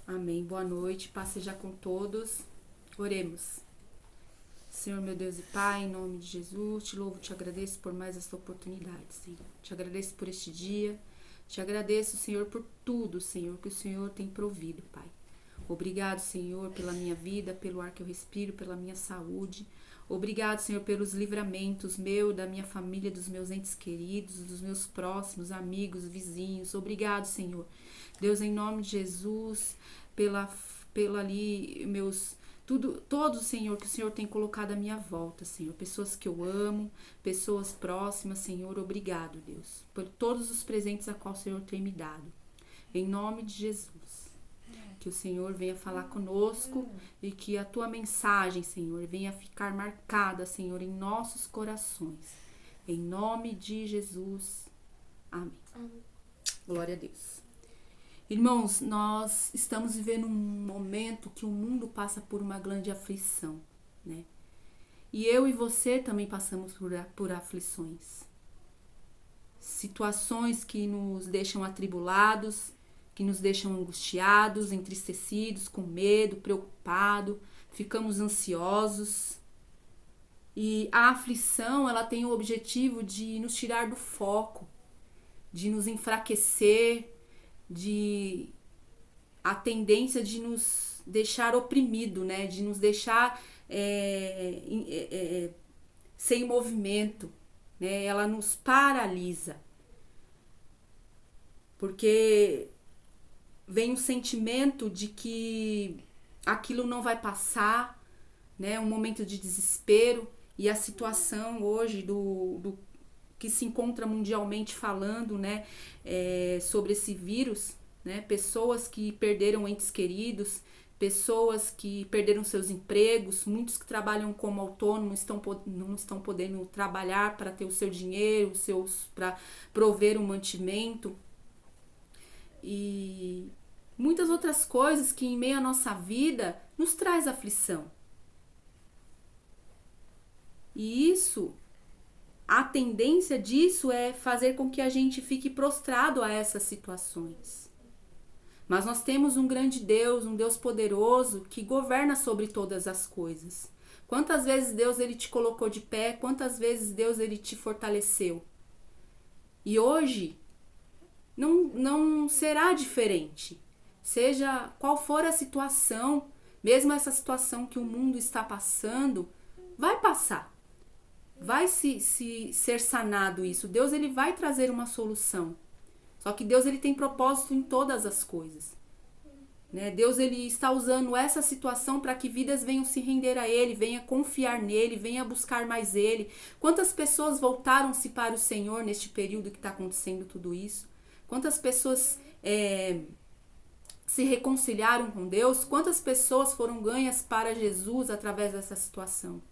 Amém. Boa noite. Paz seja com todos. Oremos. Senhor, meu Deus e Pai, em nome de Jesus, te louvo, te agradeço por mais esta oportunidade, Senhor. Te agradeço por este dia. Te agradeço, Senhor, por tudo, Senhor, que o Senhor tem provido, Pai. Obrigado, Senhor, pela minha vida, pelo ar que eu respiro, pela minha saúde. Obrigado, Senhor, pelos livramentos meu, da minha família, dos meus entes queridos, dos meus próximos, amigos, vizinhos. Obrigado, Senhor. Deus, em nome de Jesus, pela ali, meus... Todos, Senhor, que o Senhor tem colocado à minha volta, Senhor. Pessoas que eu amo, pessoas próximas, Senhor. Obrigado, Deus, por todos os presentes a qual o Senhor tem me dado. Em nome de Jesus. Que o Senhor venha falar conosco e que a tua mensagem, Senhor, venha ficar marcada, Senhor, em nossos corações. Em nome de Jesus. Amém. Glória a Deus. Irmãos, nós estamos vivendo um momento que o mundo passa por uma grande aflição, né? E eu e você também passamos por aflições. Situações que nos deixam atribulados, que nos deixam angustiados, entristecidos, com medo, preocupados, ficamos ansiosos. E a aflição, ela tem o objetivo de nos tirar do foco, de nos enfraquecer, a tendência de nos deixar oprimido, né? De nos deixar sem movimento, né? Ela nos paralisa. Porque vem um sentimento de que aquilo não vai passar, né? Um momento de desespero. E a situação hoje do que se encontra mundialmente falando, né, sobre esse vírus, né, pessoas que perderam entes queridos, pessoas que perderam seus empregos, muitos que trabalham como autônomos não estão podendo trabalhar para ter o seu dinheiro, para prover um mantimento e muitas outras coisas que em meio à nossa vida nos traz aflição. E a tendência disso é fazer com que a gente fique prostrado a essas situações. Mas nós temos um grande Deus, um Deus poderoso que governa sobre todas as coisas. Quantas vezes Deus ele te colocou de pé, quantas vezes Deus ele te fortaleceu. E hoje não será diferente. Seja qual for a situação, mesmo essa situação que o mundo está passando, vai passar. Vai ser sanado isso. Deus ele vai trazer uma solução. Só que Deus ele tem propósito em todas as coisas. Né? Deus ele está usando essa situação para que vidas venham se render a Ele, venha confiar nele, venha buscar mais Ele. Quantas pessoas voltaram-se para o Senhor neste período que está acontecendo tudo isso? Quantas pessoas se reconciliaram com Deus? Quantas pessoas foram ganhas para Jesus através dessa situação?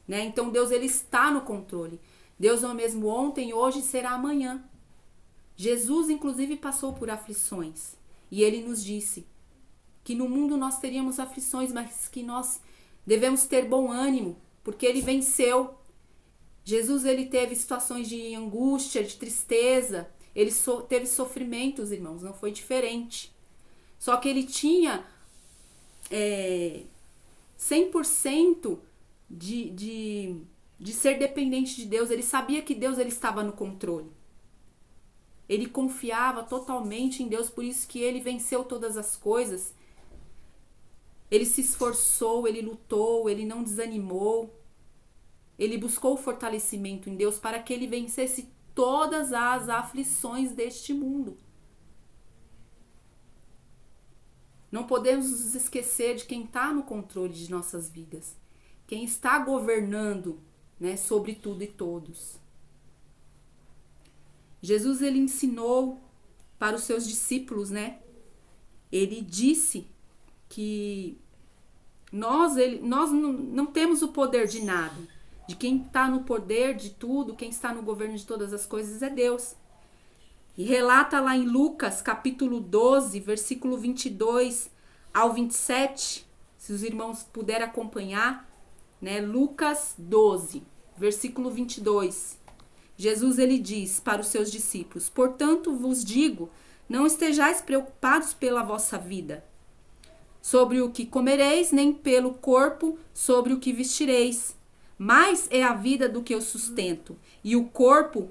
Né? Então Deus ele está no controle. Deus é o mesmo ontem, hoje e será amanhã. Jesus inclusive passou por aflições. E ele nos disse que no mundo nós teríamos aflições, mas que nós devemos ter bom ânimo, porque ele venceu. Jesus ele teve situações de angústia, de tristeza. Ele teve sofrimentos, irmãos, não foi diferente. Só que ele tinha 100% de ser dependente de Deus. Ele sabia que Deus ele estava no controle. Ele confiava totalmente em Deus, por isso que ele venceu todas as coisas. Ele se esforçou, ele lutou, ele não desanimou. Ele buscou o fortalecimento em Deus para que ele vencesse todas as aflições deste mundo. Não podemos nos esquecer de quem está no controle de nossas vidas. Quem está governando, né, sobre tudo e todos. Jesus ele ensinou para os seus discípulos, né? Ele disse que nós não temos o poder de nada. De quem está no poder de tudo, quem está no governo de todas as coisas é Deus. E relata lá em Lucas, capítulo 12, versículo 22 ao 27, se os irmãos puderem acompanhar, né? Lucas 12, versículo 22. Jesus ele diz para os seus discípulos: portanto vos digo, não estejais preocupados pela vossa vida, sobre o que comereis, nem pelo corpo sobre o que vestireis. Mais é a vida do que o sustento, e o corpo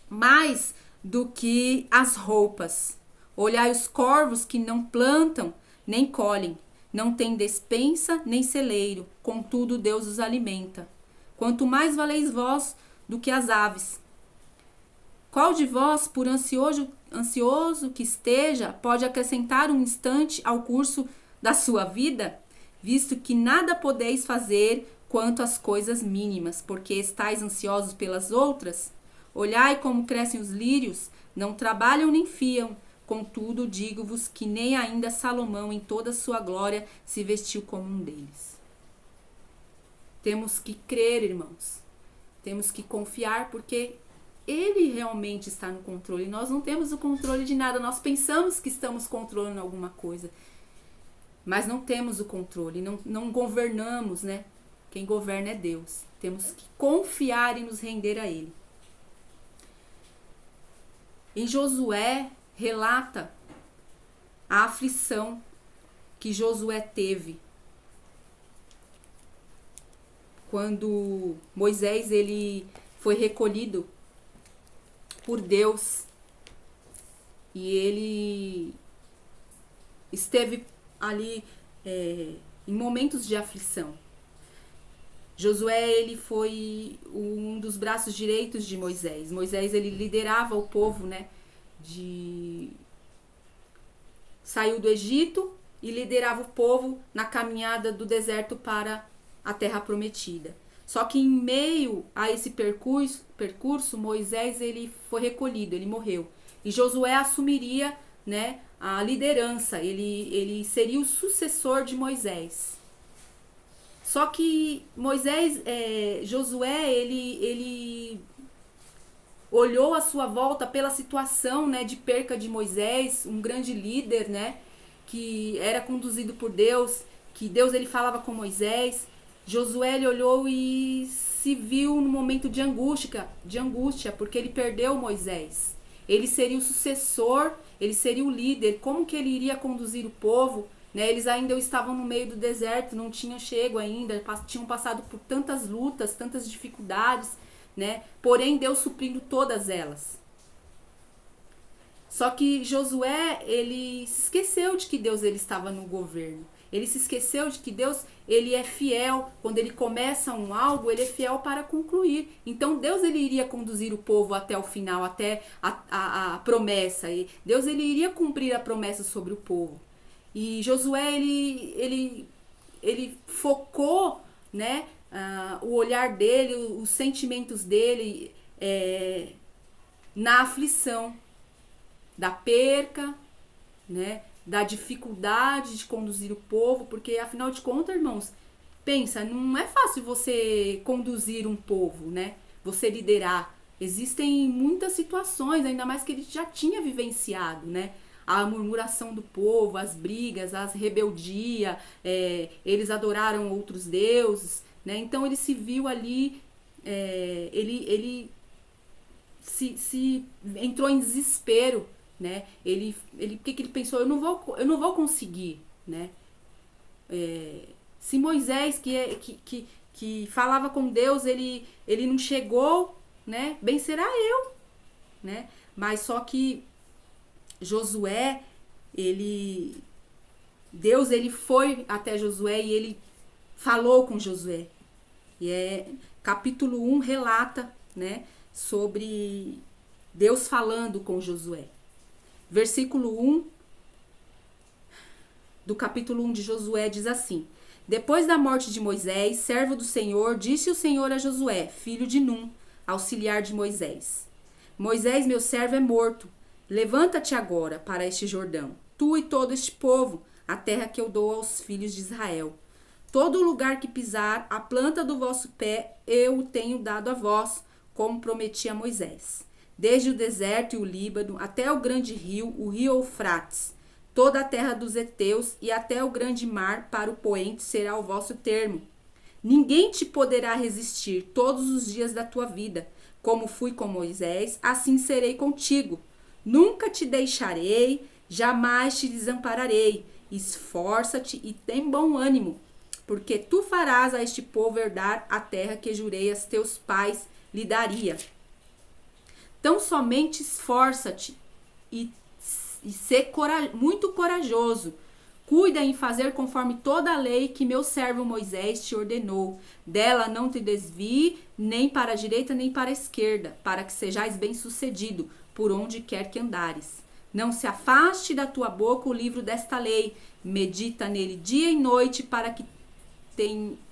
mais do que as roupas. Olhai os corvos que não plantam, nem colhem, não têm despensa, nem celeiro, contudo Deus os alimenta. Quanto mais valeis vós do que as aves. Qual de vós, por ansioso que esteja, pode acrescentar um instante ao curso da sua vida? Visto que nada podeis fazer quanto às coisas mínimas, porque estáis ansiosos pelas outras? Olhai como crescem os lírios, não trabalham nem fiam. Contudo, digo-vos que nem ainda Salomão, em toda a sua glória, se vestiu como um deles. Temos que crer, irmãos. Temos que confiar, porque Ele realmente está no controle. Nós não temos o controle de nada. Nós pensamos que estamos controlando alguma coisa, mas não temos o controle. Não governamos, né? Quem governa é Deus. Temos que confiar e nos render a Ele. Em Josué, relata a aflição que Josué teve quando Moisés ele foi recolhido por Deus e ele esteve ali em momentos de aflição. Josué ele foi um dos braços direitos de Moisés. Moisés ele liderava o povo, né? Saiu do Egito e liderava o povo na caminhada do deserto para a terra prometida. Só que em meio a esse percurso, Moisés ele foi recolhido, ele morreu. E Josué assumiria, né, a liderança, ele seria o sucessor de Moisés. Só que Josué, ele olhou à sua volta pela situação, né, de perca de Moisés, um grande líder, né, que era conduzido por Deus, que Deus ele falava com Moisés. Josué ele olhou e se viu num momento de angústia, porque ele perdeu Moisés. Ele seria o sucessor, ele seria o líder. Como que ele iria conduzir o povo? Né? Eles ainda estavam no meio do deserto, não tinham chego ainda, tinham passado por tantas lutas, tantas dificuldades, né? Porém, Deus suprindo todas elas. Só que Josué, ele se esqueceu de que Deus ele estava no governo. Ele se esqueceu de que Deus ele é fiel. Quando ele começa algo, ele é fiel para concluir. Então, Deus ele iria conduzir o povo até o final, até a promessa. E Deus ele iria cumprir a promessa sobre o povo. E Josué, ele focou, né, o olhar dele, os sentimentos dele na aflição da perca, né, da dificuldade de conduzir o povo, porque afinal de contas, irmãos, pensa, não é fácil você conduzir um povo, né, você liderar. Existem muitas situações, ainda mais que ele já tinha vivenciado, né, a murmuração do povo, as brigas, as rebeldia, eles adoraram outros deuses, né? Então ele se viu ali, ele se entrou em desespero, né? Porque ele pensou, eu não vou conseguir, né? Se Moisés que falava com Deus, ele não chegou, né? Bem será eu, né? Mas só que Josué, Deus ele foi até Josué e ele falou com Josué. E capítulo 1 relata, né, sobre Deus falando com Josué. Versículo 1 do capítulo 1 de Josué diz assim: Depois da morte de Moisés, servo do Senhor, disse o Senhor a Josué, filho de Num, auxiliar de Moisés: Moisés, meu servo, é morto. Levanta-te agora para este Jordão, tu e todo este povo, a terra que eu dou aos filhos de Israel. Todo lugar que pisar a planta do vosso pé, eu o tenho dado a vós, como prometi a Moisés. Desde o deserto e o Líbano, até o grande rio, o rio Eufrates, toda a terra dos heteus e até o grande mar para o poente será o vosso termo. Ninguém te poderá resistir todos os dias da tua vida. Como fui com Moisés, assim serei contigo. Nunca te deixarei, jamais te desampararei. esforça-te e tem bom ânimo, porque tu farás a este povo herdar a terra que jurei a teus pais lhe daria. Então somente esforça-te e ser muito corajoso. Cuida em fazer conforme toda a lei que meu servo Moisés te ordenou. Dela não te desvie nem para a direita nem para a esquerda, para que sejais bem-sucedido por onde quer que andares. Não se afaste da tua boca o livro desta lei. Medita nele dia e noite, para que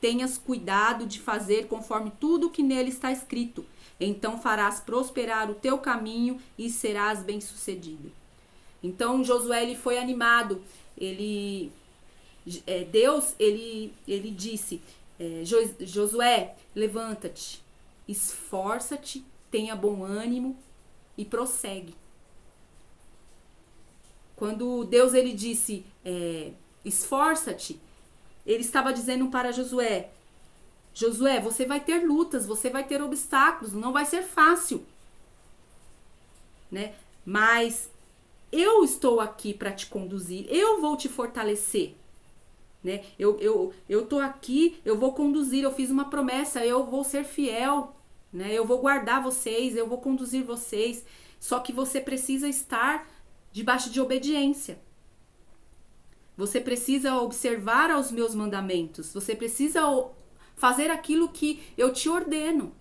tenhas cuidado de fazer conforme tudo o que nele está escrito. Então farás prosperar o teu caminho e serás bem-sucedido. Então Josué ele foi animado. Deus ele disse, Josué, levanta-te, esforça-te, tenha bom ânimo e prossegue. Quando Deus ele disse, esforça-te, ele estava dizendo para Josué, você vai ter lutas, você vai ter obstáculos, não vai ser fácil, né? Mas eu estou aqui para te conduzir, eu vou te fortalecer, né? Eu tô aqui, eu vou conduzir, eu fiz uma promessa, eu vou ser fiel, né? Eu vou guardar vocês, eu vou conduzir vocês, só que você precisa estar debaixo de obediência. Você precisa observar aos meus mandamentos, você precisa fazer aquilo que eu te ordeno,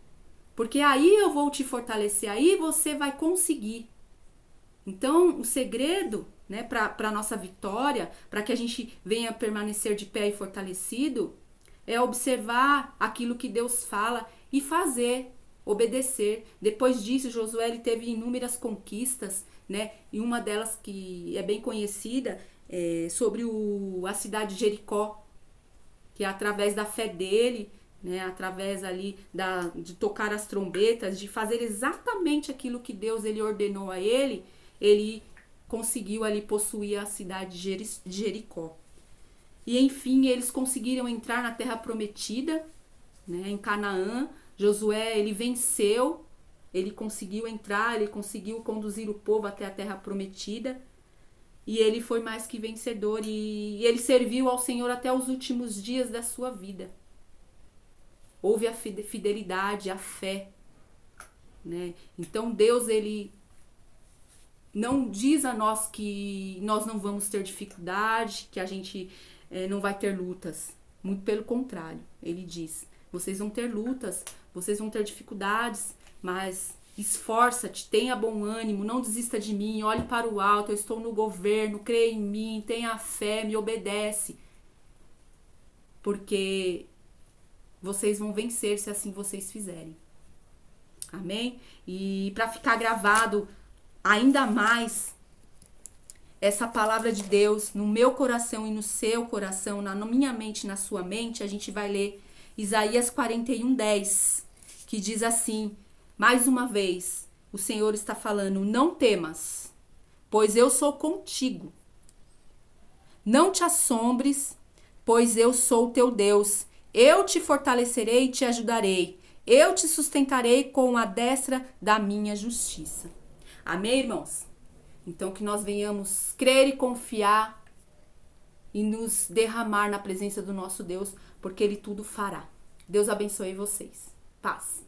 porque aí eu vou te fortalecer, aí você vai conseguir. Então, o segredo, né, para a nossa vitória, para que a gente venha permanecer de pé e fortalecido, é observar aquilo que Deus fala e fazer, obedecer. Depois disso, Josué ele teve inúmeras conquistas, né, e uma delas que é bem conhecida é sobre a cidade de Jericó, que é através da fé dele, né, através ali de tocar as trombetas, de fazer exatamente aquilo que Deus ele ordenou a ele, ele conseguiu ali possuir a cidade de Jericó. E enfim, eles conseguiram entrar na terra prometida, né, em Canaã. Josué, ele venceu, ele conseguiu entrar, ele conseguiu conduzir o povo até a terra prometida. E ele foi mais que vencedor e ele serviu ao Senhor até os últimos dias da sua vida. Houve a fidelidade, a fé, né? Então Deus, ele não diz a nós que nós não vamos ter dificuldade, que a gente não vai ter lutas. Muito pelo contrário, ele diz, vocês vão ter lutas, vocês vão ter dificuldades, mas esforça-te, tenha bom ânimo, não desista de mim, olhe para o alto, eu estou no governo, creia em mim, tenha fé, me obedece. Porque vocês vão vencer se assim vocês fizerem. Amém? E para ficar gravado ainda mais essa palavra de Deus no meu coração e no seu coração, na minha mente e na sua mente, a gente vai ler Isaías 41:10, que diz assim, mais uma vez, o Senhor está falando, não temas, pois eu sou contigo. Não te assombres, pois eu sou o teu Deus. Eu te fortalecerei e te ajudarei. Eu te sustentarei com a destra da minha justiça. Amém, irmãos? Então, que nós venhamos crer e confiar e nos derramar na presença do nosso Deus, porque Ele tudo fará. Deus abençoe vocês. Paz.